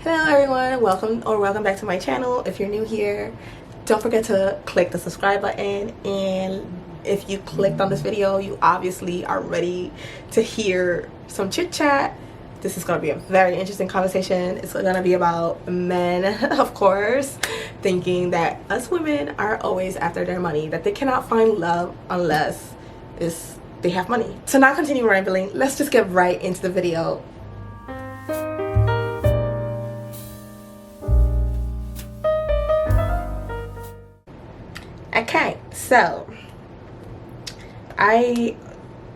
Hello everyone, welcome back to my channel. If you're new here, don't forget to click the subscribe button, and if you clicked on this video, you obviously are ready to hear some chit chat. This is going to be a very interesting conversation. It's going to be about men, of course, thinking that us women are always after their money, that they cannot find love unless they have money. To not continue rambling, let's just get right into the video. Okay, so I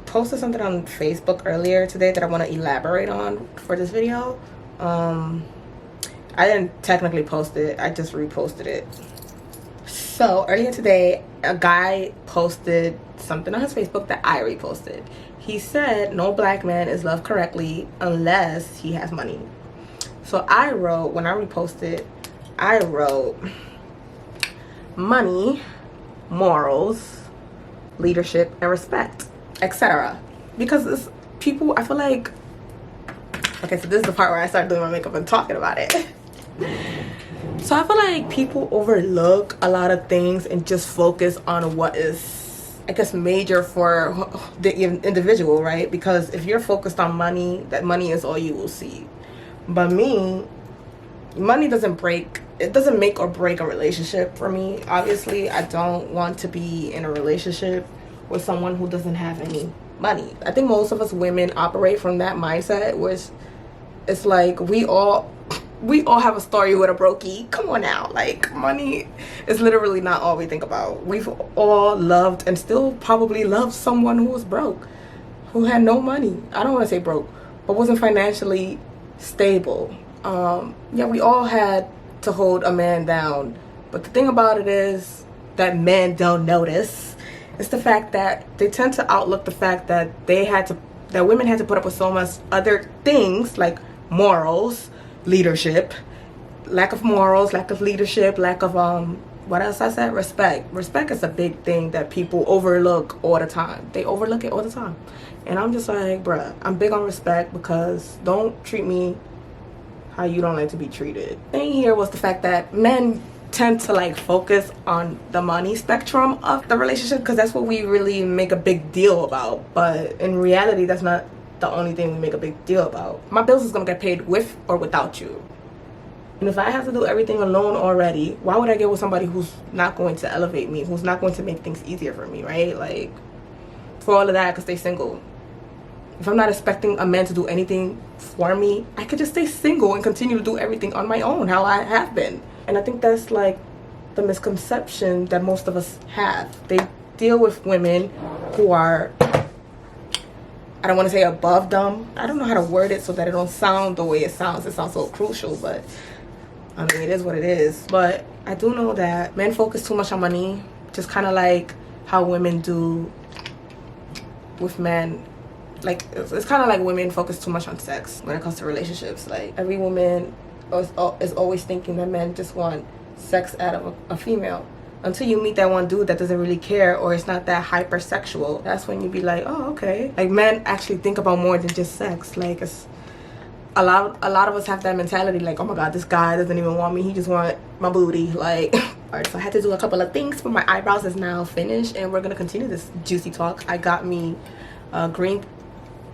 posted something on Facebook earlier today that I want to elaborate on for this video. I didn't technically post it, I just reposted it. So earlier today, a guy posted something on his Facebook that I reposted. He said no black man is loved correctly unless he has money. So I wrote, when I reposted, I wrote money, morals, leadership, and respect, etc. Because it's people, I feel like, okay, so this is the part where I start doing my makeup and talking about it. So I feel like people overlook a lot of things and just focus on what is, I guess, major for the individual, right? Because if you're focused on money, that money is all you will see. But me, money doesn't make or break a relationship for me. Obviously, I don't want to be in a relationship with someone who doesn't have any money. I think most of us women operate from that mindset, which it's like we all have a story with a brokey. Come on now, like, money is literally not all we think about. We've all loved and still probably love someone who was broke, who had no money. I don't want to say broke, but wasn't financially stable. Yeah, we all had to hold a man down, but the thing about it is that men don't notice. It's the fact that they tend to outlook the fact that women had to put up with so much other things like morals, leadership, lack of morals, lack of leadership, lack of what else I said? Respect is a big thing that people overlook all the time. They overlook it all the time, and I'm just like, bruh, I'm big on respect, because don't treat me how you don't like to be treated. The thing here was the fact that men tend to like focus on the money spectrum of the relationship, because that's what we really make a big deal about. But in reality, that's not the only thing we make a big deal about. My bills is gonna get paid with or without you. And if I have to do everything alone already, why would I get with somebody who's not going to elevate me, who's not going to make things easier for me, right? Like, for all of that, I could stay single. If I'm not expecting a man to do anything for me, I could just stay single and continue to do everything on my own, how I have been. And I think that's like the misconception that most of us have. They deal with women who are, I don't want to say above them. I don't know how to word it so that it don't sound the way it sounds. It sounds so crucial, but I mean, it is what it is. But I do know that men focus too much on money, just kind of like how women do with men. Like, it's kind of like women focus too much on sex when it comes to relationships. Like, every woman is always thinking that men just want sex out of a female, until you meet that one dude that doesn't really care, or it's not that hypersexual. That's when you be like, oh, okay. Like, men actually think about more than just sex. Like, it's a lot of us have that mentality, like, oh my god, this guy doesn't even want me, he just want my booty. Like, alright, so I had to do a couple of things, but my eyebrows is now finished, and we're gonna continue this juicy talk. I got me green.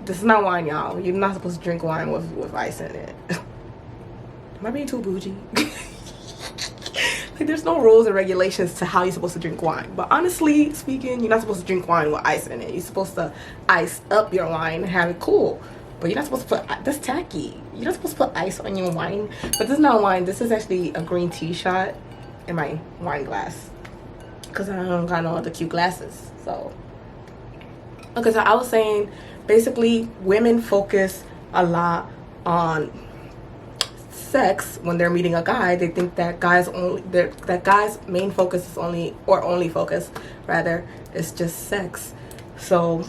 This is not wine, y'all. You're not supposed to drink wine with ice in it. Am I being too bougie? Like, there's no rules and regulations to how you're supposed to drink wine. But honestly speaking, you're not supposed to drink wine with ice in it. You're supposed to ice up your wine and have it cool. But you're not supposed to put, that's tacky. You're not supposed to put ice on your wine. But this is not wine. This is actually a green tea shot in my wine glass, because I don't got no other cute glasses. So, okay, so I was saying, basically, women focus a lot on sex when they're meeting a guy. They think that guys' main focus is only focus is just sex. So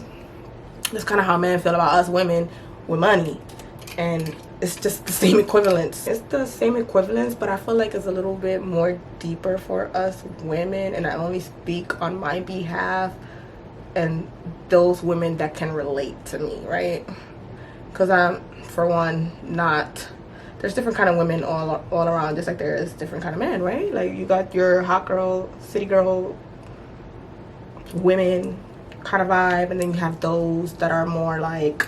that's kind of how men feel about us women with money, and it's just the same equivalence. It's the same equivalence, but I feel like it's a little bit more deeper for us women, and I only speak on my behalf and those women that can relate to me, right? Because I'm, for one, not there's different kind of women all around, just like there is different kind of men, right? Like you got your hot girl, city girl, women kind of vibe, and then you have those that are more like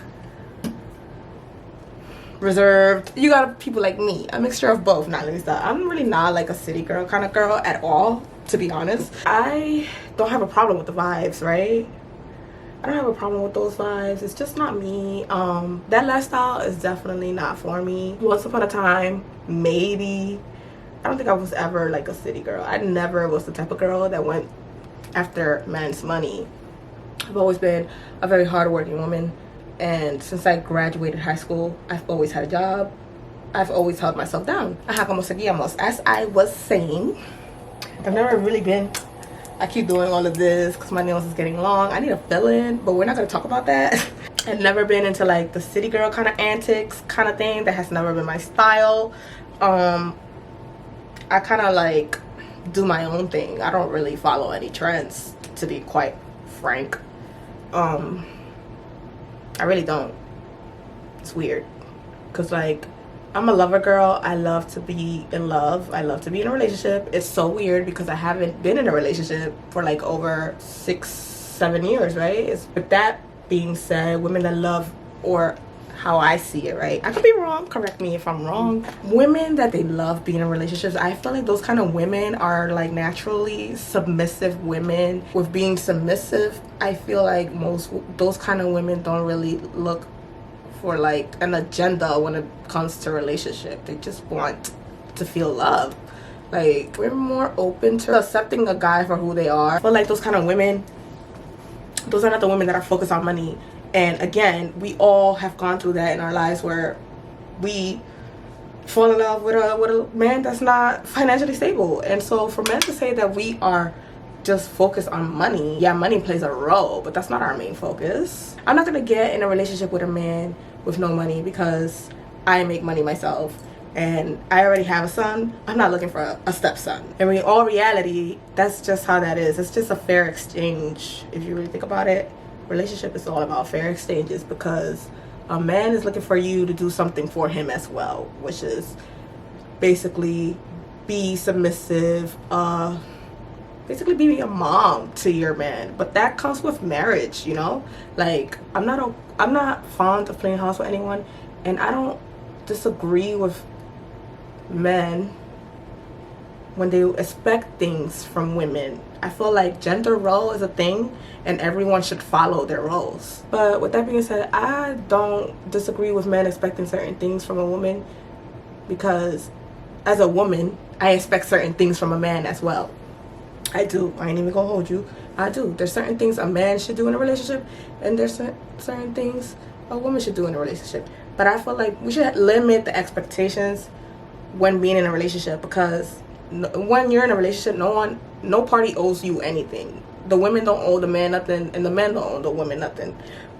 reserved. You got people like me, a mixture of both. Not least that I'm really not like a city girl kind of girl at all, to be honest. I don't have a problem with the vibes, right? I don't have a problem with those vibes. It's just not me. That lifestyle is definitely not for me. Once upon a time, maybe. I don't think I was ever like a city girl. I never was the type of girl that went after man's money. I've always been a very hardworking woman, and since I graduated high school, I've always had a job. I've always held myself down. As I was saying, I've never really been, I keep doing all of this because my nails is getting long. I need a fill-in, but we're not going to talk about that. I've never been into like the city girl kind of antics kind of thing. That has never been my style. I kind of like do my own thing. I don't really follow any trends, to be quite frank. I really don't. It's weird because like I'm a lover girl. I love to be in love. I love to be in a relationship. It's so weird because I haven't been in a relationship for like over 6-7 years, right? With that being said, women that love, or how I see it, right? I could be wrong, correct me if I'm wrong. Women that they love being in relationships, I feel like those kind of women are like naturally submissive women. With being submissive, I feel like those kind of women don't really look for like an agenda when it comes to relationship. They just want to feel love. Like, we're more open to accepting a guy for who they are. I feel like those kind of women, those are not the women that are focused on money. And again, we all have gone through that in our lives where we fall in love with a man that's not financially stable. And so for men to say that we are just focused on money, yeah, money plays a role, but that's not our main focus. I'm not gonna get in a relationship with a man with no money because I make money myself and I already have a son. I'm not looking for a stepson. And in all reality, that's just how that is. It's just a fair exchange. If you really think about it, relationship is all about fair exchanges, because a man is looking for you to do something for him as well, which is basically be submissive, basically being a mom to your man. But that comes with marriage, you know? Like, I'm not fond of playing house with anyone, and I don't disagree with men when they expect things from women. I feel like gender role is a thing and everyone should follow their roles. But with that being said, I don't disagree with men expecting certain things from a woman, because as a woman, I expect certain things from a man as well. I do. I ain't even gonna hold you. I do. There's certain things a man should do in a relationship, and there's certain things a woman should do in a relationship. But I feel like we should limit the expectations when being in a relationship, because when you're in a relationship, no party owes you anything. The women don't owe the man nothing, and the men don't owe the women nothing.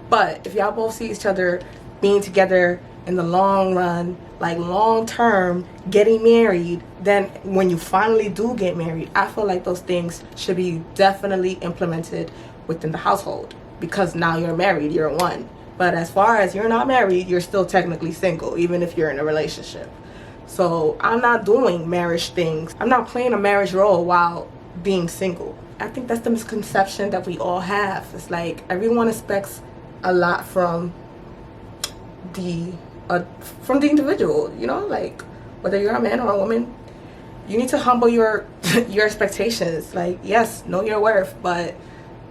But if y'all both see each other being together in the long run, like long term, getting married, then when you finally do get married, I feel like those things should be definitely implemented within the household, because now you're married, you're one. But as far as you're not married, you're still technically single, even if you're in a relationship. So I'm not doing marriage things. I'm not playing a marriage role while being single. I think that's the misconception that we all have. It's like everyone expects a lot from the individual, you know, like whether you're a man or a woman, you need to humble your expectations. Like, yes, know your worth, but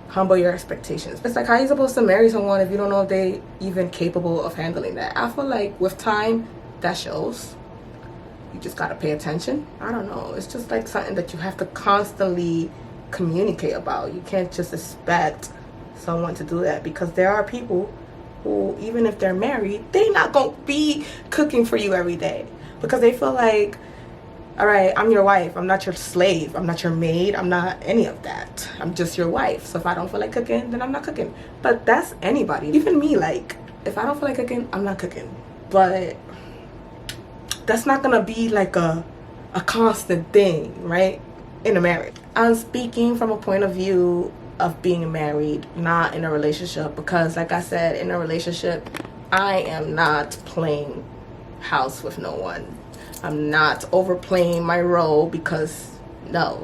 humble your expectations. It's like, how are you supposed to marry someone if you don't know if they even capable of handling that? I feel like with time, that shows. You just gotta pay attention. I don't know. It's just like something that you have to constantly communicate about. You can't just expect someone to do that, because there are people who, even if they're married, they not gonna be cooking for you every day, because they feel like, all right, I'm your wife. I'm not your slave. I'm not your maid. I'm not any of that. I'm just your wife. So if I don't feel like cooking, then I'm not cooking. But that's anybody. Even me, like, if I don't feel like cooking, I'm not cooking. But that's not gonna be like a constant thing, right, in a marriage. I'm speaking from a point of view of being married, not in a relationship, because like I said, in a relationship, I am not playing house with no one. I'm not overplaying my role because no,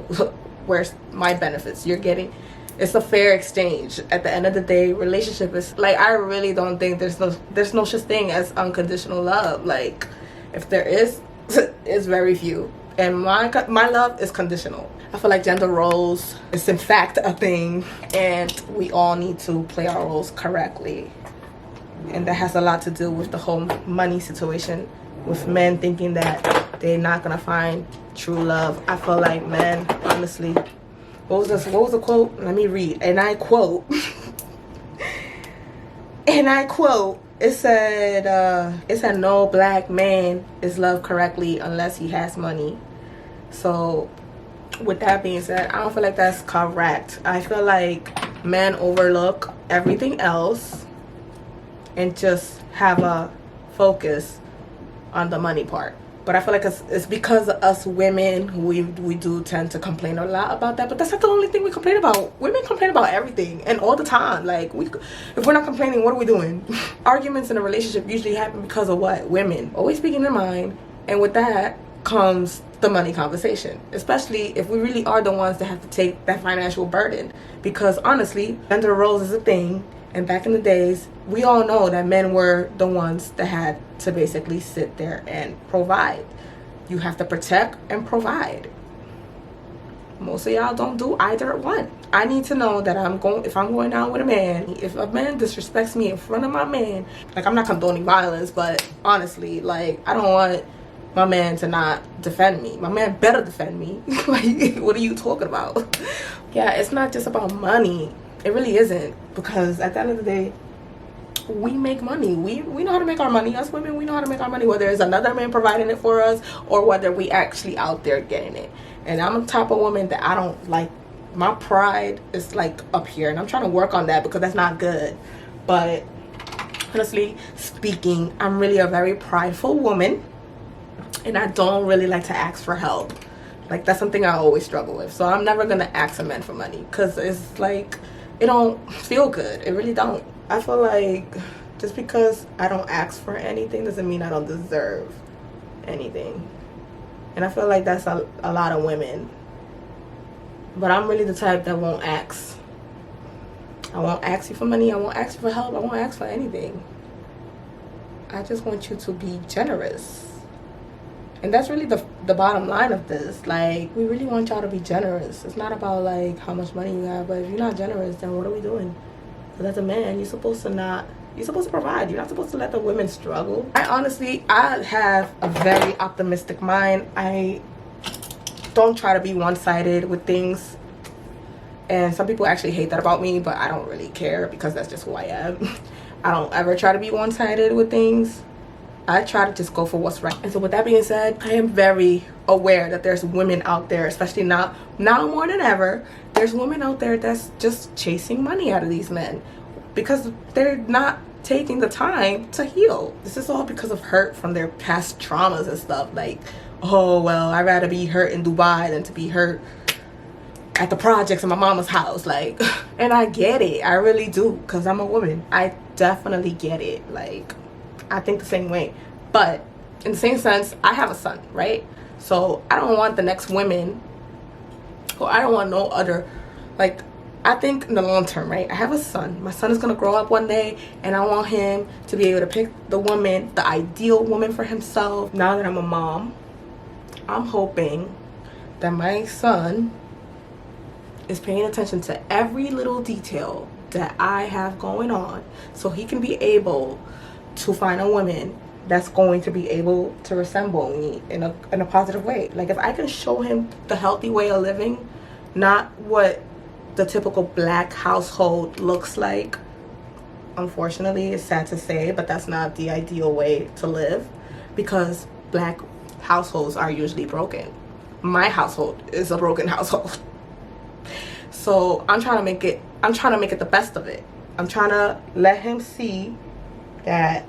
where's my benefits? You're getting, it's a fair exchange. At the end of the day, relationship is like, I really don't think there's no such thing as unconditional love. Like, if there is, it's very few. And my love is conditional. I feel like gender roles is in fact a thing, and we all need to play our roles correctly. And that has a lot to do with the whole money situation, with men thinking that they're not gonna find true love. I feel like men, honestly, what was the quote? Let me read. And I quote, it said no black man is loved correctly unless he has money. So with that being said, I don't feel like that's correct. I feel like men overlook everything else and just have a focus on the money part. But I feel like it's because of us women, we do tend to complain a lot about that. But that's not the only thing we complain about. Women complain about everything and all the time. Like, if we're not complaining, what are we doing? Arguments in a relationship usually happen because of what? Women always speaking their mind. And with that comes the money conversation, especially if we really are the ones that have to take that financial burden. Because honestly, gender roles is a thing. And back in the days, we all know that men were the ones that had to basically sit there and provide. You have to protect and provide. Most of y'all don't do either one. I need to know that if I'm going down with a man, if a man disrespects me in front of my man, like, I'm not condoning violence, but honestly, like, I don't want my man to not defend me. My man better defend me. Like, what are you talking about? Yeah, it's not just about money. It really isn't, because at the end of the day, we make money. We know how to make our money. Us women, we know how to make our money, whether it's another man providing it for us or whether we actually out there getting it. And I'm the type of woman that I don't like, my pride is like up here, and I'm trying to work on that because that's not good. But honestly speaking, I'm really a very prideful woman, and I don't really like to ask for help. Like, that's something I always struggle with. So I'm never gonna ask a man for money, because it's like, it don't feel good. It really don't. I feel like just because I don't ask for anything doesn't mean I don't deserve anything. And I feel like that's a lot of women. But I'm really the type that won't ask. I won't ask you for money. I won't ask you for help. I won't ask for anything. I just want you to be generous. And that's really the bottom line of this. Like, we really want y'all to be generous. It's not about like how much money you have, but if you're not generous, then what are we doing? Because as a man, you're supposed to provide. You're not supposed to let the women struggle. I have a very optimistic mind. I don't try to be one-sided with things. And some people actually hate that about me, but I don't really care because that's just who I am. I don't ever try to be one-sided with things. I try to just go for what's right. And so with that being said, I am very aware that there's women out there, especially now more than ever, there's women out there that's just chasing money out of these men because they're not taking the time to heal. This is all because of hurt from their past traumas and stuff. Like, oh, well, I'd rather be hurt in Dubai than to be hurt at the projects in my mama's house. Like, and I get it. I really do, because I'm a woman. I definitely get it. Like, I think the same way. But in the same sense, I have a son, right? So I don't want the next women, or I don't want no other, like, I think in the long term, right? I have a son. My son is going to grow up one day, and I want him to be able to pick the woman, the ideal woman for himself. Now that I'm a mom, I'm hoping that my son is paying attention to every little detail that I have going on, so he can be able to find a woman that's going to be able to resemble me in a positive way. Like, if I can show him the healthy way of living, not what the typical black household looks like. Unfortunately, it's sad to say, but that's not the ideal way to live, because black households are usually broken. My household is a broken household. So I'm trying to make it the best of it. I'm trying to let him see that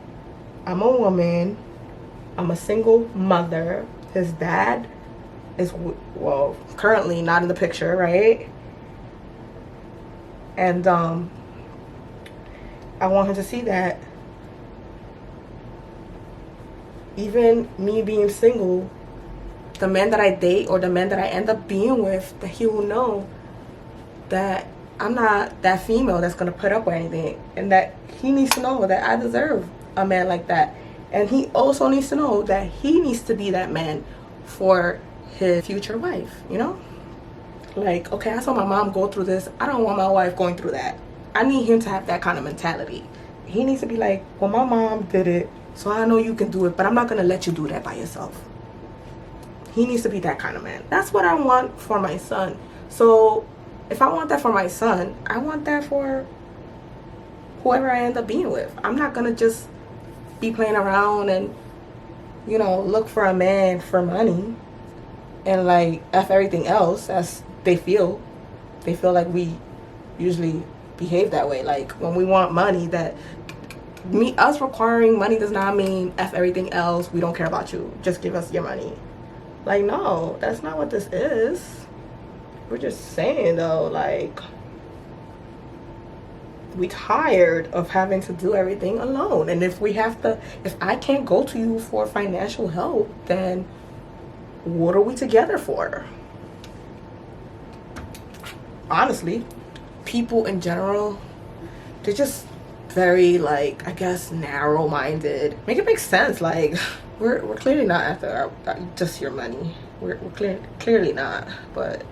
I'm a woman, I'm a single mother. His dad is, well, currently not in the picture, right? And I want him to see that even me being single, the men that I date or the men that I end up being with, that he will know that I'm not that female that's gonna put up with anything, and that he needs to know that I deserve a man like that. And he also needs to know that he needs to be that man for his future wife, you know? Like, okay, I saw my mom go through this. I don't want my wife going through that. I need him to have that kind of mentality. He needs to be like, well, my mom did it, so I know you can do it, but I'm not gonna let you do that by yourself. He needs to be that kind of man. That's what I want for my son. So if I want that for my son, I want that for whoever I end up being with. I'm not gonna just be playing around and, you know, look for a man for money and like F everything else as they feel like we usually behave that way. Like when we want money, that us requiring money does not mean F everything else, we don't care about you, just give us your money. Like, no, that's not what this is. We're just saying though, like, we tired of having to do everything alone. And if I can't go to you for financial help, then what are we together for? Honestly, people in general, they're just very, like, I guess, narrow-minded. Make it make sense. Like, we're clearly not after just your money. We're clearly not. But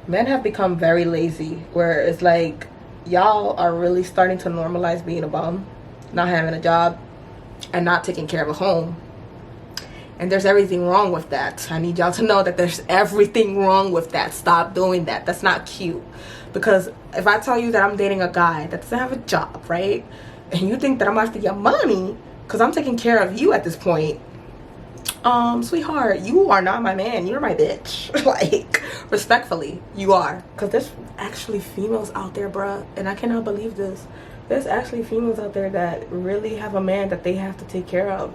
men have become very lazy, where it's like y'all are really starting to normalize being a bum, not having a job, and not taking care of a home. And there's everything wrong with that. I need y'all to know that there's everything wrong with that. Stop doing that. That's not cute. Because if I tell you that I'm dating a guy that doesn't have a job, right? And you think that I'm after your money because I'm taking care of you at this point, sweetheart, you are not my man. You're my bitch. Like, respectfully, you are. Because there's actually females out there, bruh. And I cannot believe this. There's actually females out there that really have a man that they have to take care of.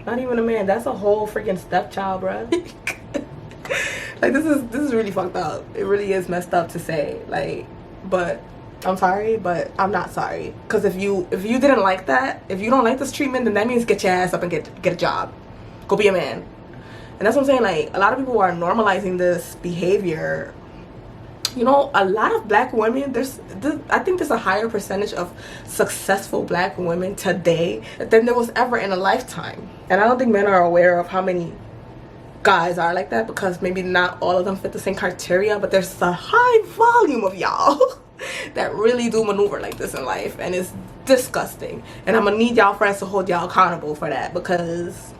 Not even a man. That's a whole freaking stepchild, bruh. Like, this is really fucked up. It really is messed up to say. Like, but I'm sorry, but I'm not sorry. Because if you didn't like that, if you don't like this treatment, then that means get your ass up and get a job. Go be a man. And that's what I'm saying. Like, a lot of people are normalizing this behavior. You know, a lot of black women, I think there's a higher percentage of successful black women today than there was ever in a lifetime. And I don't think men are aware of how many guys are like that, because maybe not all of them fit the same criteria, but there's a high volume of y'all that really do maneuver like this in life, and it's disgusting. And I'm gonna need y'all friends to hold y'all accountable for that, because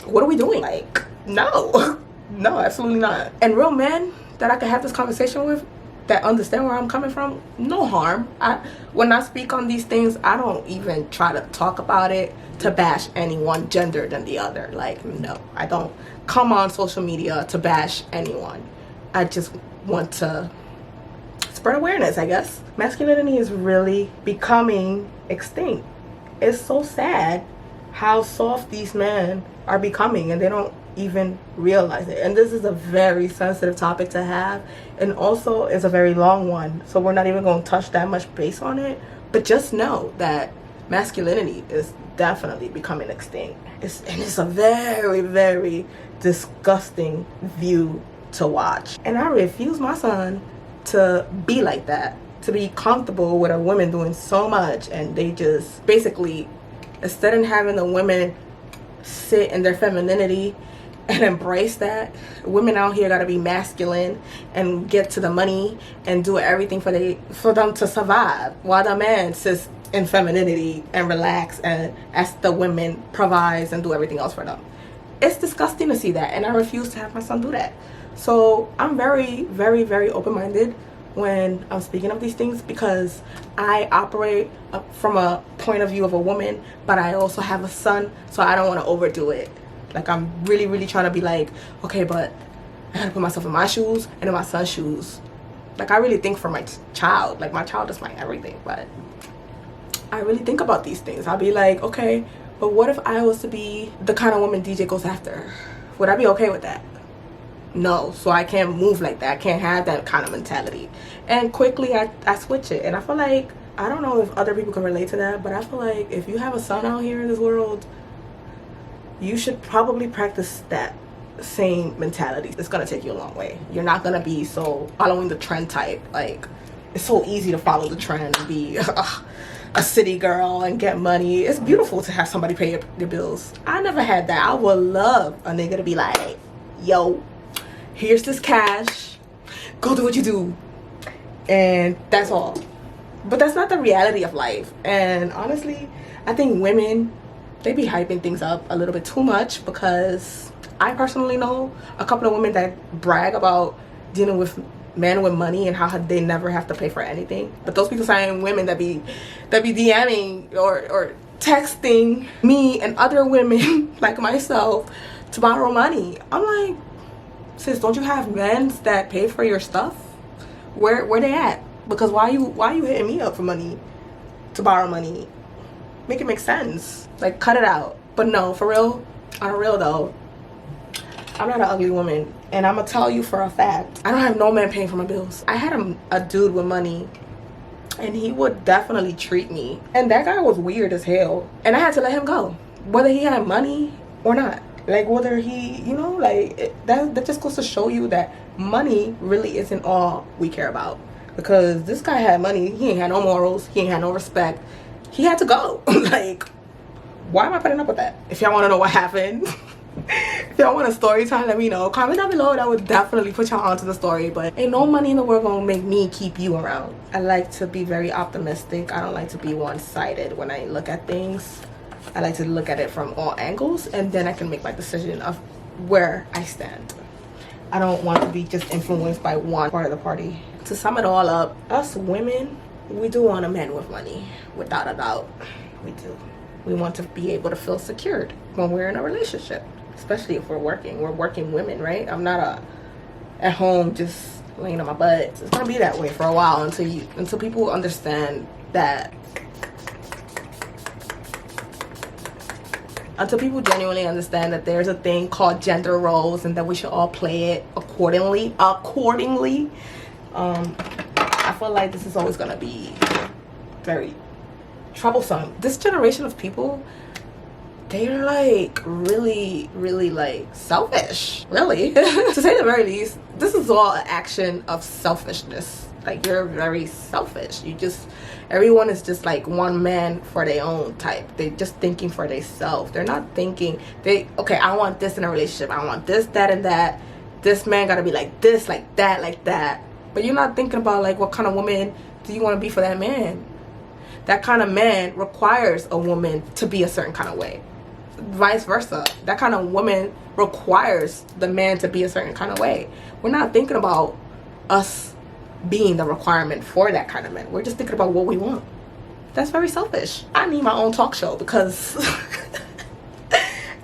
what are we doing? Like, no. No, absolutely not. And real men that I could have this conversation with, that understand where I'm coming from, no harm. When I speak on these things, I don't even try to talk about it to bash any one gender than the other. Like, no, I don't come on social media to bash anyone. I just want to spread awareness, I guess. Masculinity is really becoming extinct. It's so sad how soft these men are becoming, and they don't even realize it. And this is a very sensitive topic to have, and also it's a very long one, so we're not even going to touch that much base on it. But just know that masculinity is definitely becoming extinct. It's a very, very disgusting view to watch. And I refuse my son to be like that, to be comfortable with a woman doing so much, and they just basically, instead of having the women sit in their femininity and embrace that, women out here gotta be masculine and get to the money and do everything for them to survive, while the man sits in femininity and relax and as the women provides and do everything else for them. It's disgusting to see that, and I refuse to have my son do that. So I'm very, very, very open-minded when I'm speaking of these things, because I operate from a point of view of a woman, but I also have a son, so I don't want to overdo it. Like, I'm really, really trying to be like, okay, but I gotta put myself in my shoes and in my son's shoes. Like, I really think for my child. Like, my child is my everything, but I really think about these things. I'll be like, okay, but what if I was to be the kind of woman DJ goes after? Would I be okay with that? No. So I can't move like that. I can't have that kind of mentality. And quickly I switch it. And I feel like, I don't know if other people can relate to that, but I feel like if you have a son out here in this world, you should probably practice that same mentality. It's gonna take you a long way. You're not gonna be so following the trend type. Like, it's so easy to follow the trend and be a city girl and get money. It's beautiful to have somebody pay your bills. I never had that. I would love a nigga to be like, yo, here's this cash, go do what you do, and that's all. But that's not the reality of life. And honestly, I think women, they be hyping things up a little bit too much, because I personally know a couple of women that brag about dealing with men with money and how they never have to pay for anything. But those people saying women that be DMing or texting me and other women like myself to borrow money. I'm like, sis, don't you have men that pay for your stuff? Where they at? Because why you hitting me up for money to borrow money? Make it make sense. Like, cut it out. But no, for real, on a real though, I'm not an ugly woman, and I'm gonna tell you for a fact, I don't have no man paying for my bills. I had a dude with money, and he would definitely treat me, and that guy was weird as hell, and I had to let him go, whether he had money or not. Like, whether he, you know, like, that just goes to show you that money really isn't all we care about. Because this guy had money, he ain't had no morals, he ain't had no respect, he had to go. Like, why am I putting up with that? If y'all want to know what happened, if y'all want a story time, let me know. Comment down below, and I would definitely put y'all onto the story. But ain't no money in the world gonna make me keep you around. I like to be very optimistic. I don't like to be one-sided when I look at things. I like to look at it from all angles, and then I can make my decision of where I stand. I don't want to be just influenced by one part of the party. To sum it all up, us women, we do want a man with money, without a doubt. We do. We want to be able to feel secured when we're in a relationship, especially if we're working. We're working women, right? I'm not at home just laying on my butt. It's gonna be that way for a while until people understand that. Until people genuinely understand that there's a thing called gender roles and that we should all play it accordingly. I feel like this is always gonna be very troublesome. This generation of people, they're like really like selfish, really. To say the very least, this is all an action of selfishness. Like, you're very selfish. Everyone is just like one man for their own type. They just thinking for themselves. They're not thinking, okay, I want this in a relationship, I want this, that, and that. This man gotta be like this, like that, like that. But you're not thinking about, like, what kind of woman do you want to be for that man? That kind of man requires a woman to be a certain kind of way. Vice versa. That kind of woman requires the man to be a certain kind of way. We're not thinking about us being the requirement for that kind of man. We're just thinking about what we want. That's very selfish. I need my own talk show because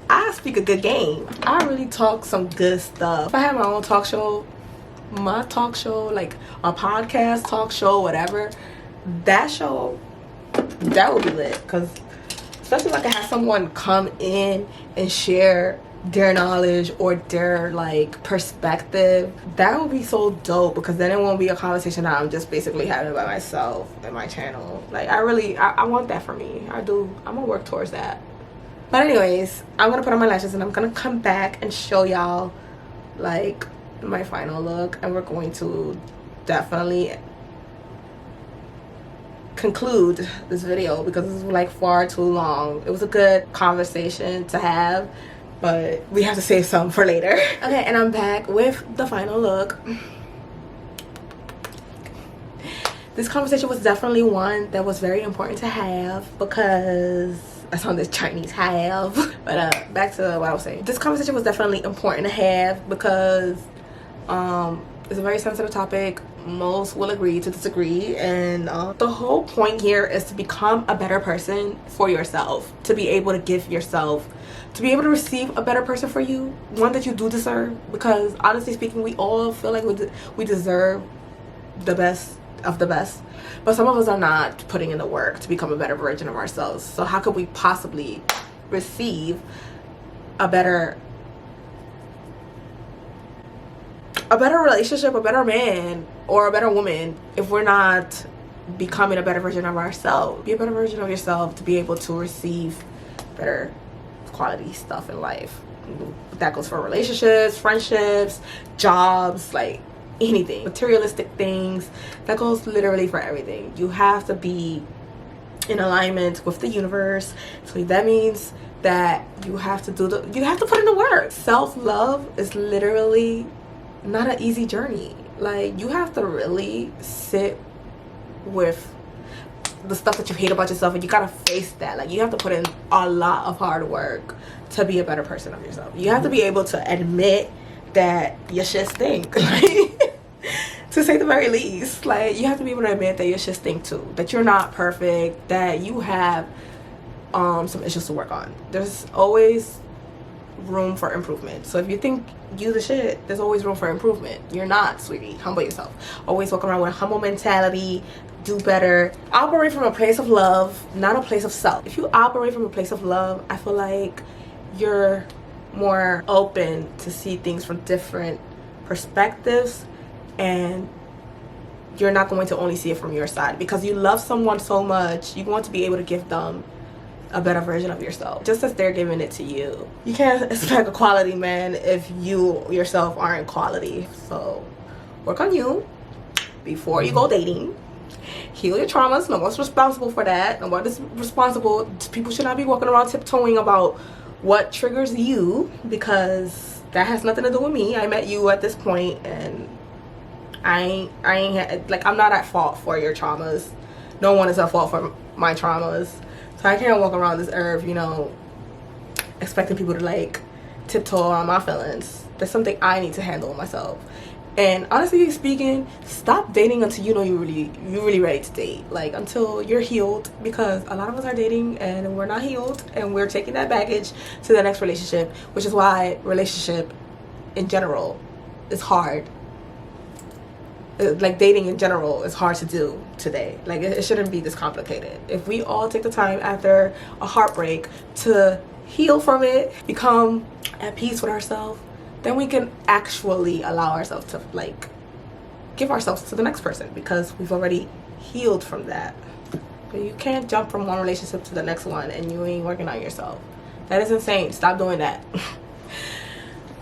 I speak a good game. I really talk some good stuff. If I had my own talk show, like a podcast talk show, whatever, that would be lit. Because especially if I can have someone come in and share their knowledge or their like perspective, that would be so dope. Because then it won't be a conversation that I'm just basically having by myself in my channel. Like, I want that for me. I do. I'm gonna work towards that. But anyways, I'm gonna put on my lashes and I'm gonna come back and show y'all like my final look, and we're going to definitely conclude this video because this is like far too long. It was a good conversation to have, but we have to save some for later. Okay, and I'm back with the final look. This conversation was definitely one that was very important to have because I sounded Chinese have. But back to what I was saying. This conversation was definitely important to have because it's a very sensitive topic. Most will agree to disagree, and the whole point here is to become a better person for yourself, to be able to give yourself, to be able to receive a better person for you, one that you do deserve. Because honestly speaking, we all feel like we deserve the best of the best, but some of us are not putting in the work to become a better version of ourselves. So how could we possibly receive a better relationship, a better man or a better woman if we're not becoming a better version of ourselves? Be a better version of yourself to be able to receive better quality stuff in life. That goes for relationships, friendships, jobs, like anything, materialistic things. That goes literally for everything. You have to be in alignment with the universe. So that means that you have to you have to put in the work. Self-love is literally not an easy journey. Like, you have to really sit with the stuff that you hate about yourself, and you gotta face that. Like, you have to put in a lot of hard work to be a better person of yourself. You have to be able to admit that your shit stink. Like, to say the very least. Like, you have to be able to admit that your shit stink too, that you're not perfect, that you have some issues to work on. There's always room for improvement. So if you think you the shit, there's always room for improvement. You're not, sweetie. Humble yourself. Always walk around with a humble mentality. Do better. Operate from a place of love, not a place of self. If you operate from a place of love, I feel like you're more open to see things from different perspectives, and you're not going to only see it from your side, because you love someone so much. You want to be able to give them a better version of yourself, just as they're giving it to you. You can't expect a quality man if you yourself aren't quality. So work on you before you go dating. Heal your traumas. No one's responsible for that. No one is responsible. People should not be walking around tiptoeing about what triggers you, because that has nothing to do with me. I met you at this point, and I ain't like, I'm not at fault for your traumas. No one is at fault for my traumas. So I can't walk around this earth, you know, expecting people to like tiptoe around my feelings. That's something I need to handle myself. And honestly speaking, stop dating until you know you're really ready to date. Like, until you're healed, because a lot of us are dating and we're not healed, and we're taking that baggage to the next relationship, which is why relationship in general is hard. Like, dating in general is hard to do today. Like, it shouldn't be this complicated. If we all take the time after a heartbreak to heal from it, become at peace with ourselves, then we can actually allow ourselves to like give ourselves to the next person, because we've already healed from that. But you can't jump from one relationship to the next one and you ain't working on yourself. That is insane. Stop doing that.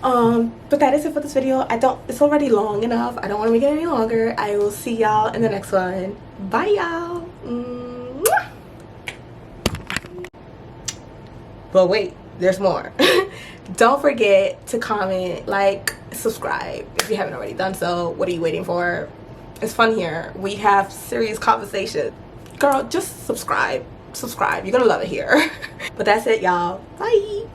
But that is it for this video. It's already long enough. I don't want to make it any longer. I will see y'all in the next one. Bye, y'all. But wait, there's more. Don't forget to comment, like, subscribe if you haven't already done so. What are you waiting for? It's fun here. We have serious conversation. Girl, just subscribe. You're gonna love it here. But that's it, y'all. Bye.